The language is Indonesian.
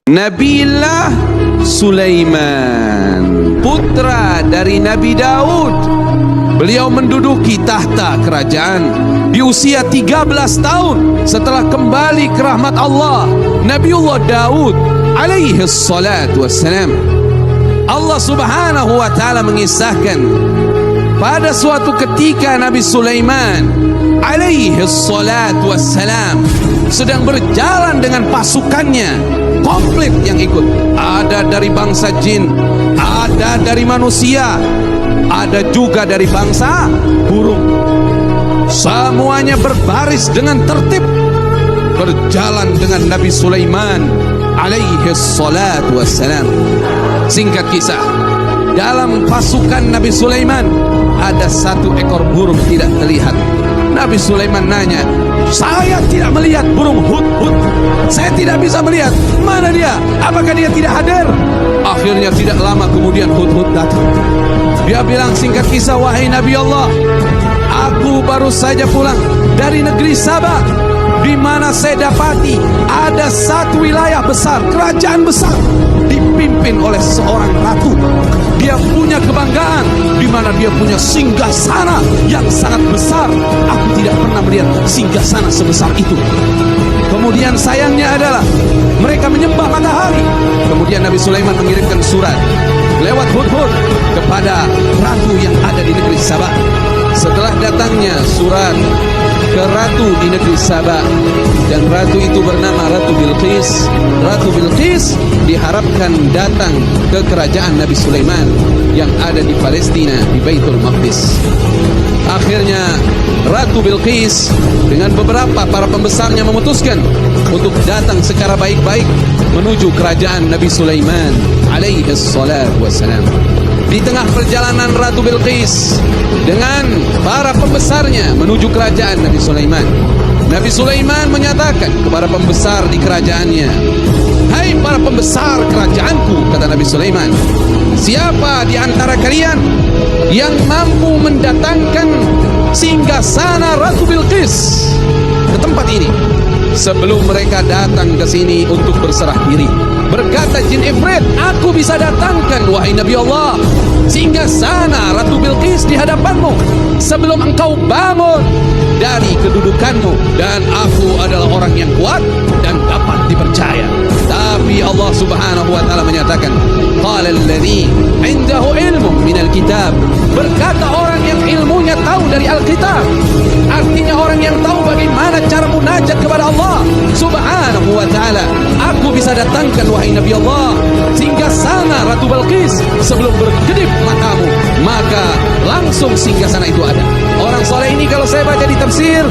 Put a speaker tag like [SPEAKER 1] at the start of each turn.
[SPEAKER 1] Nabiullah Sulaiman, putra dari Nabi Daud. Beliau menduduki tahta kerajaan di usia 13 tahun setelah kembali ke rahmat Allah. Nabiullah Daud alaihi salatu wassalam, Allah subhanahu wa ta'ala mengisahkan pada suatu ketika Nabi Sulaiman alaihi salatu wassalam sedang berjalan dengan pasukannya komplit yang ikut. Ada dari bangsa jin, ada dari manusia, ada juga dari bangsa burung. Semuanya berbaris dengan tertib, berjalan dengan Nabi Sulaiman alaihi salatu wassalam. Singkat kisah, dalam pasukan Nabi Sulaiman ada satu ekor burung tidak terlihat. Nabi Sulaiman nanya, "Saya tidak melihat burung hudhud. Saya tidak bisa melihat. Mana dia? Apakah dia tidak hadir?" Akhirnya tidak lama kemudian hudhud datang. Dia bilang, singkat kisah, "Wahai Nabi Allah, aku baru saja pulang dari negeri Sabah, di mana saya dapati ada satu wilayah besar, kerajaan besar, dipimpin oleh seorang ratu. Dia punya kebanggaan, di mana dia punya singgasana yang sangat besar. Aku tidak pernah melihat singgasana sebesar itu. Kemudian sayangnya adalah mereka menyembah matahari." Kemudian Nabi Sulaiman mengirimkan surat lewat hudhud kepada ratu yang ada di negeri Sabah. Setelah datangnya surat ke ratu di negeri Sabah, dan ratu itu bernama Ratu Bilqis. Ratu Bilqis diharapkan datang ke kerajaan Nabi Sulaiman yang ada di Palestina, di Baitul Maqdis. Akhirnya Ratu Bilqis dengan beberapa para pembesarnya memutuskan untuk datang secara baik-baik menuju kerajaan Nabi Sulaiman alaihi salatu wassalam. Di tengah perjalanan Ratu Bilqis dengan para pembesarnya menuju kerajaan Nabi Sulaiman, Nabi Sulaiman menyatakan kepada pembesar di kerajaannya, "Hai para pembesar kerajaanku," kata Nabi Sulaiman, "siapa di antara kalian yang mampu mendatangkan singgasana Ratu Bilqis ke tempat ini sebelum mereka datang ke sini untuk berserah diri?" Berkata jin ifrit, "Aku bisa datangkan, wahai Nabi Allah, singgasana Ratu Bilqis di hadapanmu sebelum engkau bangun dari kedudukanmu, dan aku adalah orang yang kuat dan dapat dipercaya." Tapi Allah subhanahu wa ta'ala menyatakan, "Qala alladhi indahu ilmu minal kitab," berkata orang yang ilmunya tahu dari Alkitab, artinya orang yang tahu bagaimana cara munajat kepada Allah subhanahu wa ta'ala, "Aku bisa datangkan, wahai Nabi Allah, singgasana Ratu Bilqis sebelum berkedip matamu." Maka langsung singgasana itu ada. Orang soleh ini kalau saya baca di tafsir,